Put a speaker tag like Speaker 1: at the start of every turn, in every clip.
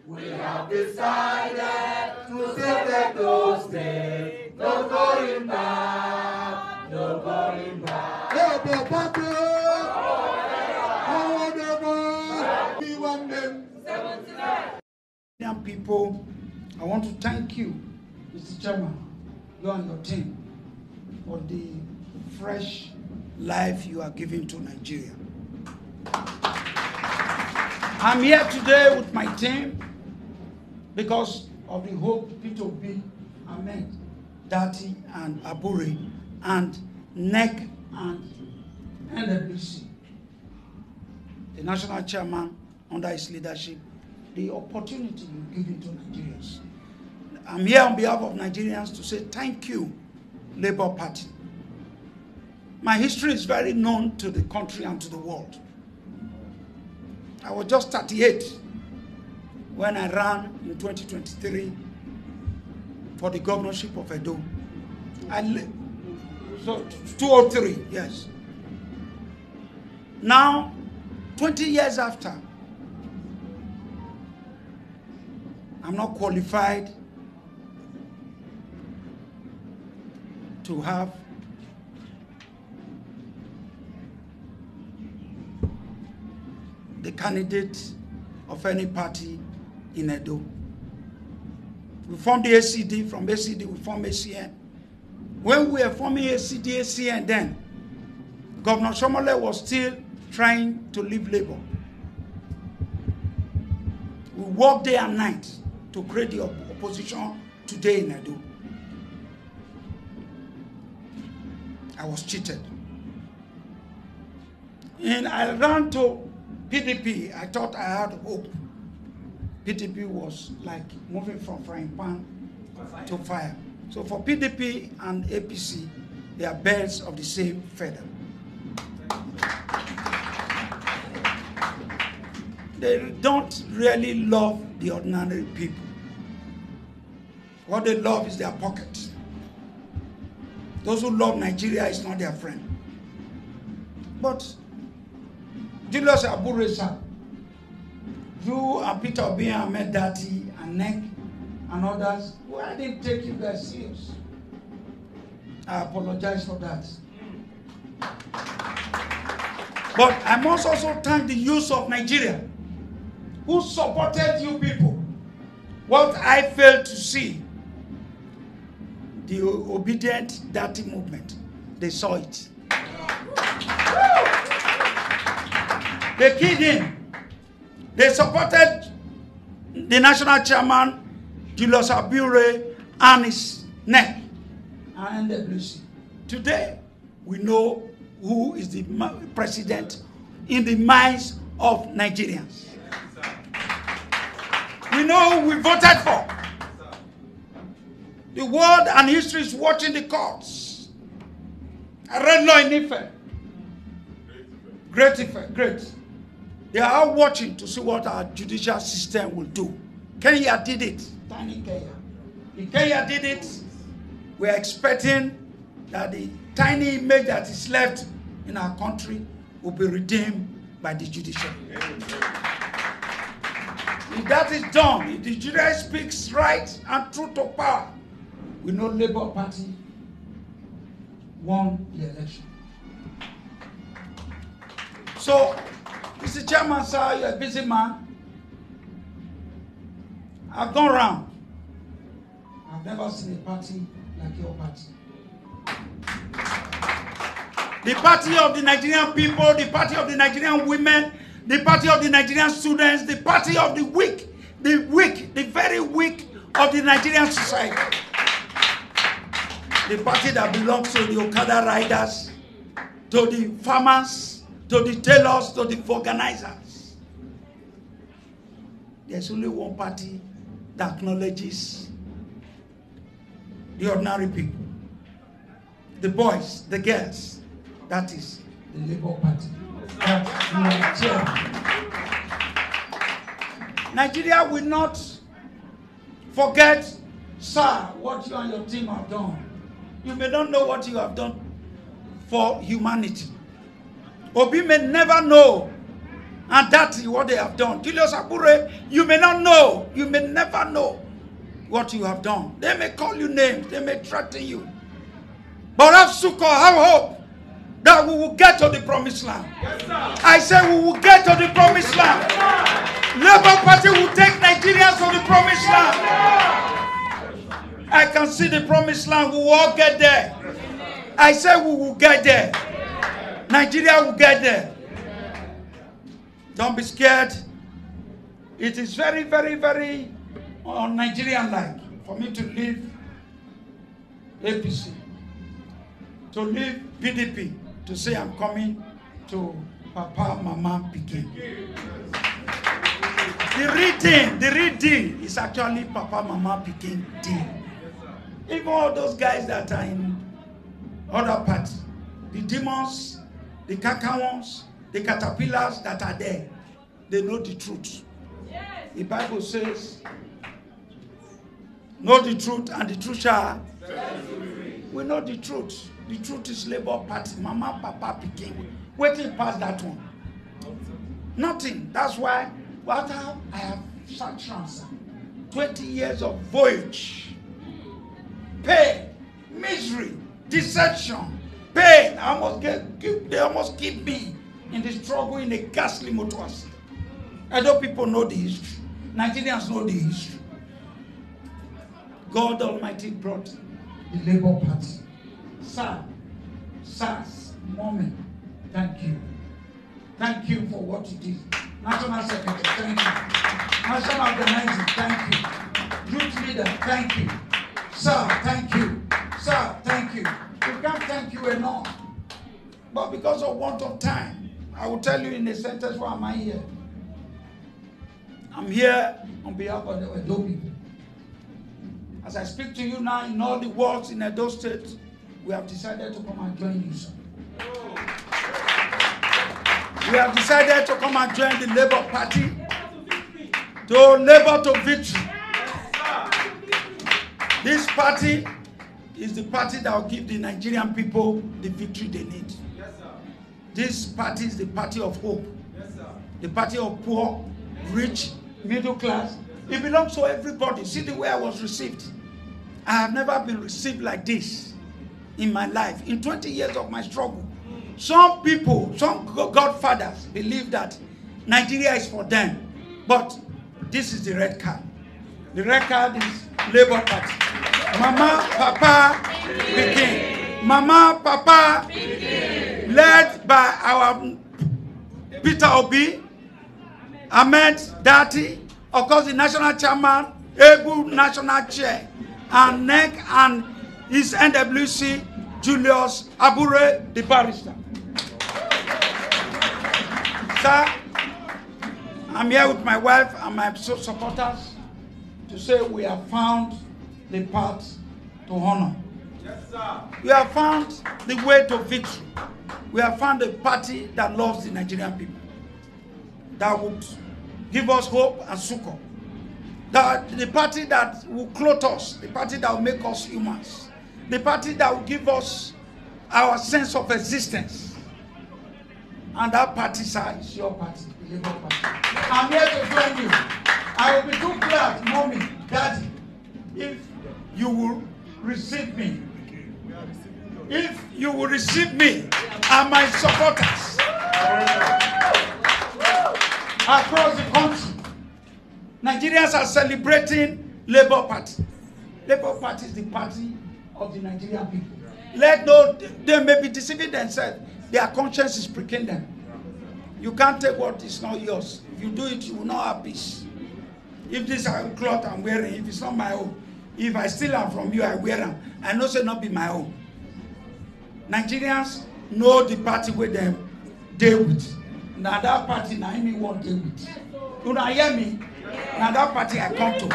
Speaker 1: We have decided to save the Edo State. No going back, no going back.
Speaker 2: Labour Party! Young people, I want to thank you, Mr. Chairman, you and your team, for the fresh life you are giving to Nigeria. I'm here today with my team because of the hope P2B, Ahmed, Dati, and Aburi, and NEC and NWC. The national chairman, under his leadership, the opportunity you're giving to Nigerians. I'm here on behalf of Nigerians to say thank you, Labour Party. My history is very known to the country and to the world. I was just 38 when I ran in 2023 for the governorship of Edo. So 203, yes. Now, 20 years after, I'm not qualified to have the candidate of any party in Edo. We formed the ACD, from ACD we formed ACN. When we were forming ACD, ACN then, Governor Shomole was still trying to leave Labour. We worked day and night to create the opposition today in Edo. I was cheated. And I ran to PDP. I thought I had hope. PDP was like moving from frying pan to fire. So for PDP and APC, they are birds of the same feather. They don't really love the ordinary people. What they love is their pocket. Those who love Nigeria is not their friend. But Julius Aburesa, you and Peter Obi and Ahmed Dati and NEC and others, well, I didn't take you guys serious. I apologize for that. But I must also thank the youth of Nigeria who supported you people. What I failed to see, the obedient Dati movement, they saw it. They keyed in. They supported the national chairman, Julius Abure, and his NEC and NWC. Today, we know who is the president in the minds of Nigerians. We know who we voted for. The world and history is watching the courts. I read law in Ife. Great Ife, great. They are all watching to see what our judicial system will do. Kenya did it. Tiny Kenya. If Kenya did it, we are expecting that the tiny image that is left in our country will be redeemed by the judiciary. If that is done, if the judiciary speaks right and true to power, we know Labour Party won the election. So, Mr. Chairman, sir, you're a busy man. I've gone around. I've never seen a party like your party. The party of the Nigerian people, the party of the Nigerian women, the party of the Nigerian students, the party of the weak, the very weak of the Nigerian society. The party that belongs to the Okada riders, to the farmers, to the tailors, to the organizers. There's only one party that acknowledges the ordinary people, the boys, the girls. That is the Labour Party. Nigeria will not forget, sir, what you and your team have done. You may not know what you have done for humanity. Obi may never know And that is what they have done. Julius Abure, you may not know, you may never know what you have done. They may call you names, they may threaten you. But have succor, have hope that we will get to the promised land.
Speaker 1: Yes,
Speaker 2: I say we will get to the promised land. Labour Party will take Nigerians to the promised land. I can see the promised land. We will all get there. I say we will get there. Nigeria will get there. Don't be scared. It is very, very, very Nigerian-like for me to leave APC, to leave PDP, to say I'm coming to Papa, Mama, Pikin. The reading is actually Papa, Mama, Pikin deal. Even all those guys that are in other parts, the demons, the kakawons, the caterpillars that are there, they know the truth. Yes. The Bible says, know the truth and the truth shall. We know the truth. The truth is Labour Party. Mama, Papa, Pikin. Waiting past that one. Nothing. That's why I have such answer. 20 years of voyage, pain, misery, deception, pain. They almost keep me in the struggle in a ghastly motor accident. Although people know the history, Nigerians know the history. God Almighty brought the Labour Party. Sir, sirs, mommy, thank you. Thank you for what you did. National Secretary, thank you. National Organizer, thank you. Youth leader, thank you. Sir, thank you. Sir, thank you. We can't thank you enough. But because of want of time, I will tell you in a sentence, why am I here? I'm here on behalf of the Edo people. As I speak to you now, in all the wards in Edo State, we have decided to come and join you, sir. We have decided to come and join the Labour Party to labor to victory. This party is the party that will give the Nigerian people the victory they need. This party is the party of hope. The party of poor, rich, middle class. It belongs to everybody. See the way I was received. I have never been received like this in my life. In 20 years of my struggle. Some people, some godfathers believe that Nigeria is for them. But this is the red card. The red card is Labour Party. Mama, Papa, Pikin. Mama, Papa, led by our Peter Obi, Ahmed Dati, of course the national chairman, able national chair, and NEC and his NWC, Julius Abure, the barrister. Sir, I'm here with my wife and my supporters to say we have found the path to honor. Yes, sir. We have found the way to victory. We have found a party that loves the Nigerian people, that would give us hope and succor. The party that will clothe us, the party that will make us humans, the party that will give us our sense of existence. And that party, sir, is your party, the Labour Party. I'm here to join you. I will be too glad, Mommy, Daddy, if you will receive me. If you will receive me and my supporters across the country. Nigerians are celebrating Labour Party. Labour Party is the party of the Nigerian people. They may be deceiving themselves. Their conscience is pricking them. You can't take what is not yours. If you do it, you will not have peace. If this cloth I'm wearing, if it's not my own, if I steal them from you, I wear them. I know it not be my own. Nigerians know the party with them deal with. Now that party, now me won't deal with. You know, hear me? Now that party I come to.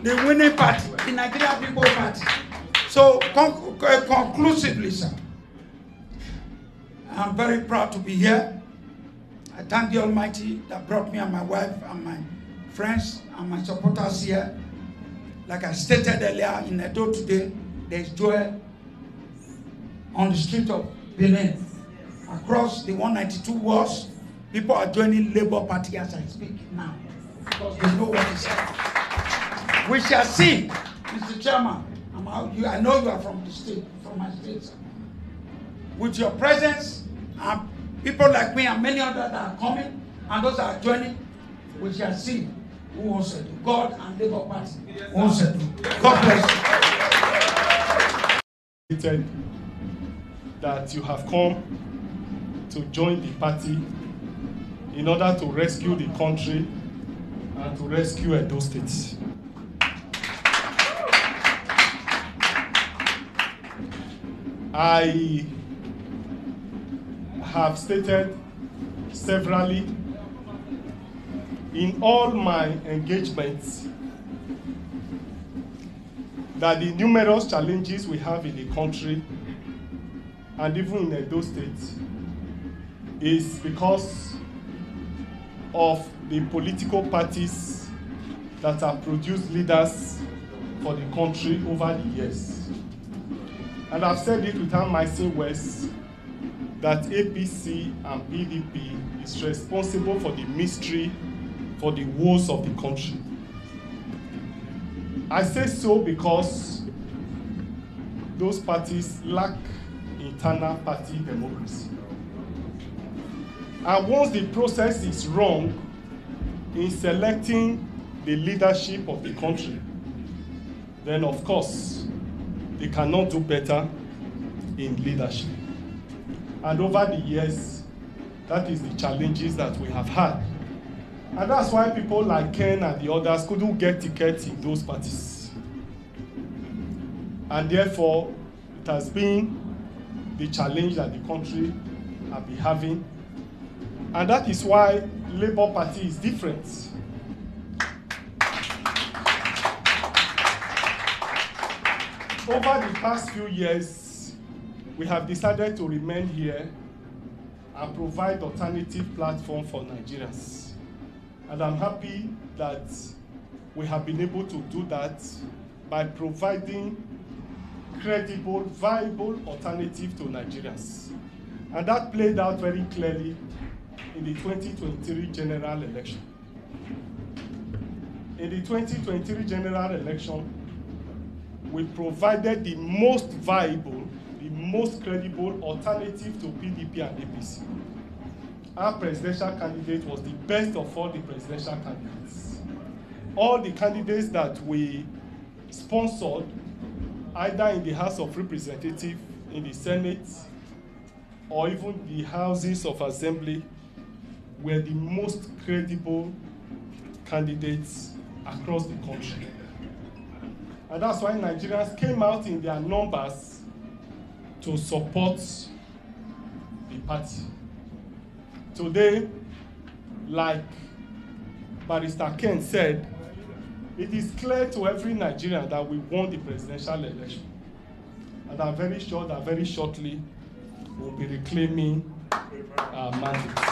Speaker 2: The winning party, the Nigerian People Party. So, conclusively, sir, I'm very proud to be here. I thank the Almighty that brought me and my wife and my friends and my supporters here. Like I stated earlier, in Edo today, there is joy on the street of Benin. Across the 192 wards, People are joining Labour Party as I speak now because they know what is happening. We shall see, Mr. Chairman. I know you are from the state, from my state. With your presence and people like me and many others that are coming and those that are joining, we shall see who wants to do. God and Labour Party wants to do. God bless you.
Speaker 3: That you have come to join the party in order to rescue the country and to rescue Edo State. I have stated severally in all my engagements that the numerous challenges we have in the country and even in Edo State is because of the political parties that have produced leaders for the country over the years. And I've said it without missing words that APC and PDP is responsible for the mystery, for the woes of the country. I say so because those parties lack internal party democracy. And once the process is wrong in selecting the leadership of the country, then of course, they cannot do better in leadership. And over the years, that is the challenges that we have had. And that's why people like Ken and the others couldn't get tickets in those parties. And therefore, it has been the challenge that the country have been having. And that is why Labour Party is different. Over the past few years, we have decided to remain here and provide alternative platform for Nigerians. And I'm happy that we have been able to do that by providing credible, viable alternative to Nigerians. And that played out very clearly in the 2023 general election. In the 2023 general election, we provided the most viable, the most credible alternative to PDP and APC. Our presidential candidate was the best of all the presidential candidates. All the candidates that we sponsored, either in the House of Representatives, in the Senate, or even the Houses of Assembly, were the most credible candidates across the country. And that's why Nigerians came out in their numbers to support the party. Today, like Barrister Ken said, it is clear to every Nigerian that we won the presidential election. And I'm very sure that very shortly we'll be reclaiming our mandate.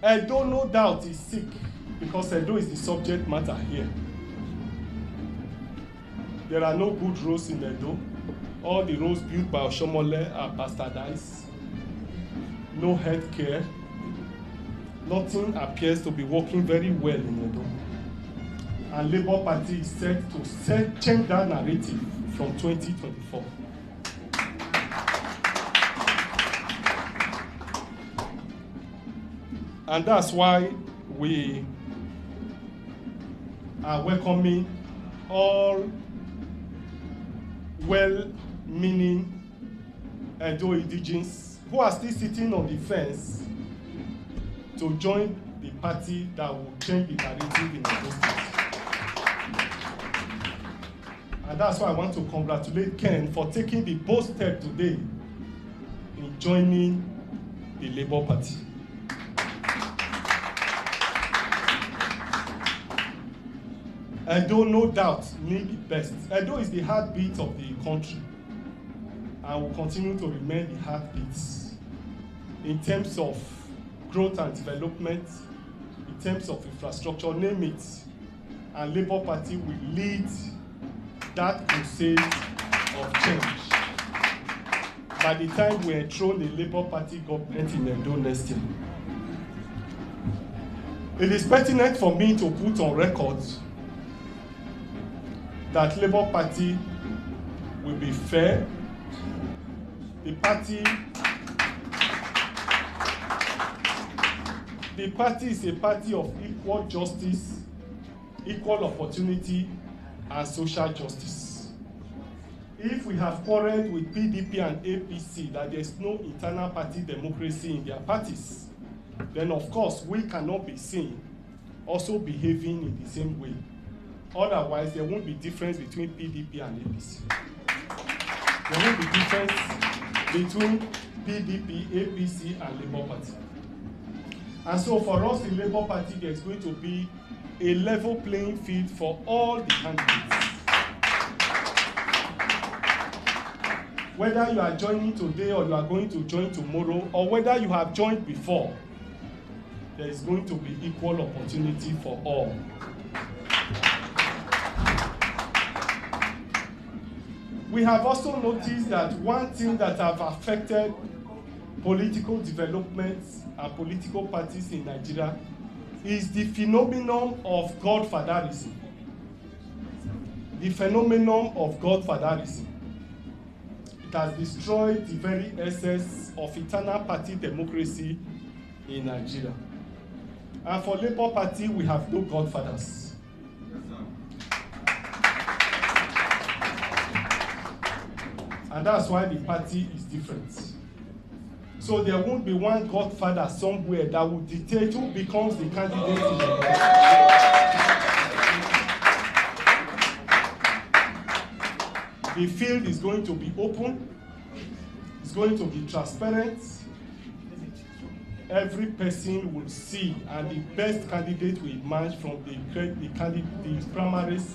Speaker 3: Edo, no doubt, is sick because Edo is the subject matter here. There are no good roads in Edo. All the roads built by Oshomole are bastardized. No health care. Nothing appears to be working very well in Edo. And Labour Party is set to change that narrative from 2024. And that's why we are welcoming all well-meaning Edo indigenes who are still sitting on the fence to join the party that will change the narrative in Edo State. And that's why I want to congratulate Ken for taking the bold step today in joining the Labour Party. Edo, no doubt, need the best. Edo is the heartbeat of the country and will continue to remain the heartbeat in terms of growth and development, in terms of infrastructure, name it. And Labour Party will lead that crusade of change. by the time we enthrone the Labour Party government in Edo next year. It is pertinent for me to put on record that Labour Party will be fair. The party is a party of equal justice, equal opportunity, and social justice. If we have quarreled with PDP and APC that there is no internal party democracy in their parties, then of course we cannot be seen also behaving in the same way. Otherwise, there won't be difference between PDP and APC. There won't be difference between PDP, APC, and Labour Party. And so for us in Labour Party, there's going to be a level playing field for all the candidates. Whether you are joining today or you are going to join tomorrow, or whether you have joined before, there is going to be equal opportunity for all. We have also noticed that one thing that have affected political developments and political parties in Nigeria is the phenomenon of godfatherism. The phenomenon of godfatherism. It has destroyed the very essence of internal party democracy in Nigeria. And for Labour Party, we have no godfathers. And that's why the party is different. So there won't be one godfather somewhere that will dictate who becomes the candidate in the election. The field is going to be open. It's going to be transparent. Every person will see, and the best candidate will emerge from the primaries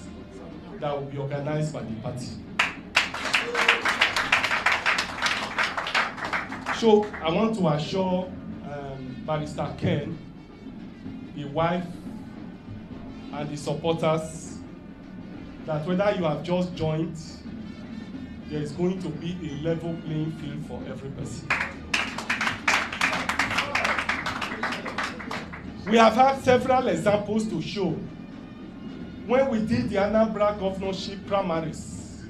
Speaker 3: that will be organized by the party. So I want to assure Barrister Ken, the wife, and the supporters that whether you have just joined, there is going to be a level playing field for every person. We have had several examples to show. When we did the Anambra governorship primaries,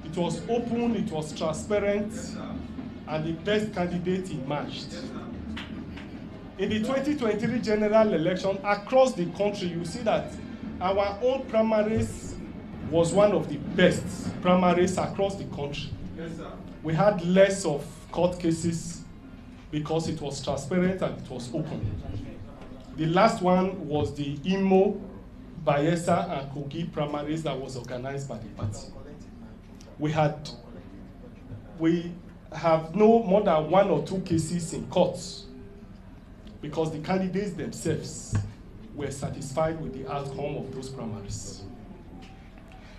Speaker 3: it was open, it was transparent, and the best candidate emerged. In the 2023 general election across the country, you see that our own primaries was one of the best primaries across the country.
Speaker 1: Yes, sir.
Speaker 3: We had less of court cases because it was transparent and it was open. The last one was the Imo, Bayelsa, and Kogi primaries that was organized by the party. We have no more than 1 or 2 cases in courts because the candidates themselves were satisfied with the outcome of those primaries.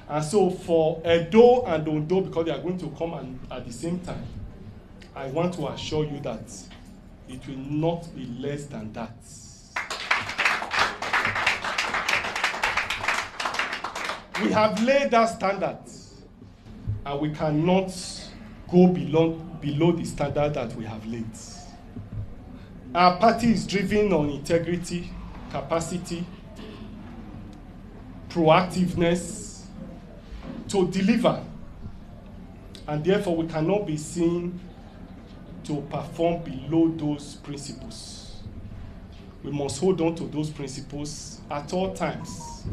Speaker 3: And so for Edo and Ondo, because they are going to come at the same time, I want to assure you that it will not be less than that. We have laid that standard, and we cannot go below the standard that we have laid. Our party is driven on integrity, capacity, proactiveness to deliver, and therefore we cannot be seen to perform below those principles. We must hold on to those principles at all times,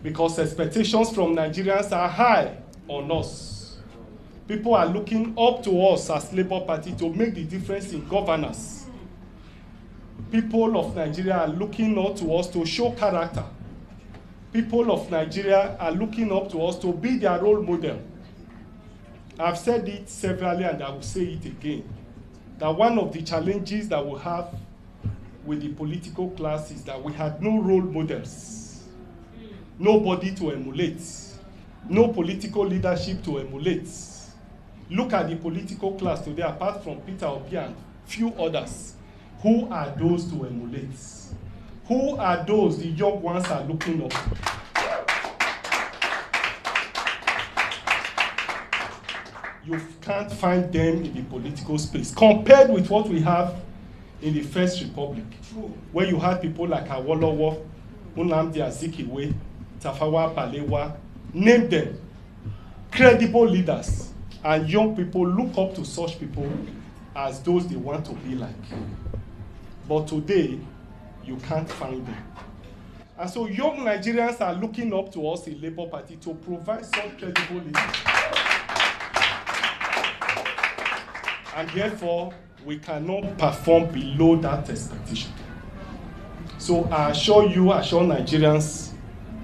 Speaker 3: because expectations from Nigerians are high on us. People are looking up to us as Labour Party to make the difference in governance. People of Nigeria are looking up to us to show character. People of Nigeria are looking up to us to be their role model. I've said it severally and I will say it again, that one of the challenges that we have with the political class is that we had no role models, nobody to emulate, no political leadership to emulate. Look at the political class today, apart from Peter Obi and few others. Who are those to emulate? Who are those the young ones are looking up to? you can't find them in the political space, compared with what we have in the First Republic, where you had people like Awolowo, Nnamdi Azikiwe, Tafawa Balewa, name them, credible leaders, and young people look up to such people as those they want to be like. But today, you can't find them. And so young Nigerians are looking up to us in Labour Party to provide some credible leaders. And therefore, we cannot perform below that expectation. So I assure Nigerians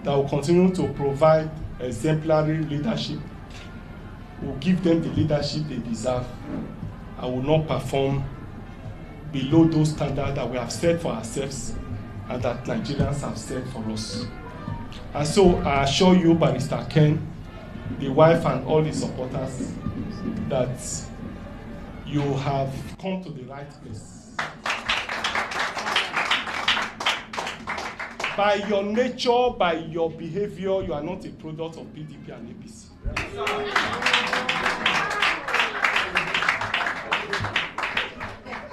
Speaker 3: that we'll continue to provide exemplary leadership. We'll give them the leadership they deserve. I will not perform below those standards that we have set for ourselves and that Nigerians have set for us. And so I assure you, Barrister Ken, the wife and all his supporters, that you have come to the right place. By your nature, by your behavior, you are not a product of PDP and APC.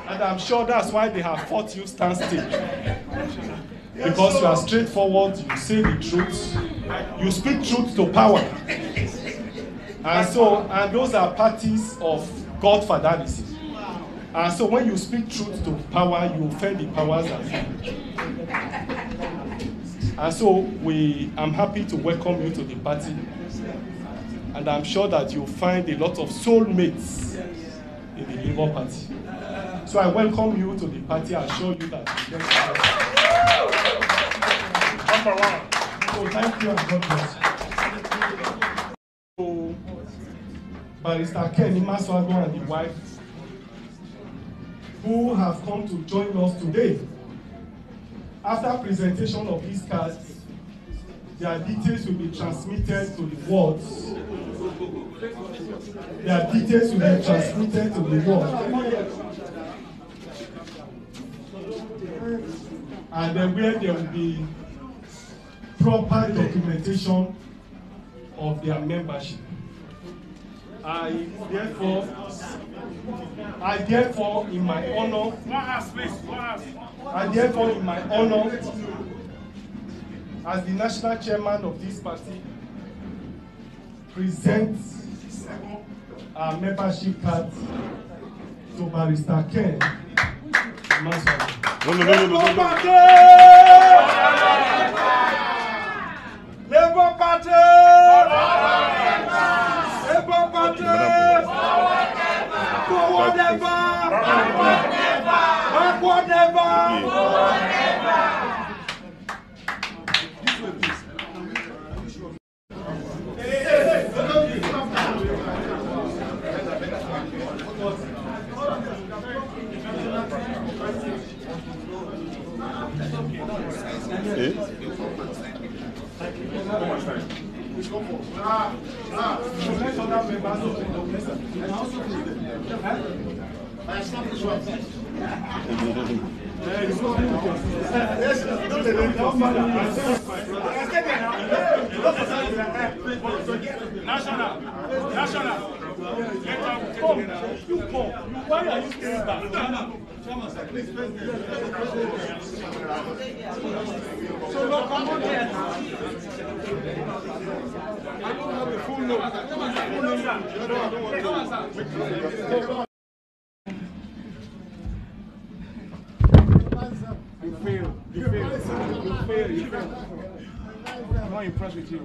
Speaker 3: And I'm sure that's why they have fought you stand still. Because you are straightforward, you say the truth, you speak truth to power. And those are parties of Godfatherism. And so when you speak truth to power, you offend the powers that be. And so I'm happy to welcome you to the party. And I'm sure that you'll find a lot of soulmates in the Labour Party. So I welcome you to the party. I assure you that you get So thank you and God bless you. So, Barrister Kenneth Imasuagbon and the wife, who have come to join us today. After presentation of these cards, their details will be transmitted to the wards. Their details will be transmitted to the wards. And then where there will be proper documentation of their membership. I therefore, in my honor, as the national chairman of this party, present our membership card to Barrister Ken Imasuagbon.
Speaker 2: Labour Party! Labour Party! Forward never! Backward never! National. Why are you staying back? So no, come on here. I don't have a full note. You fail. I'm not impressed with you.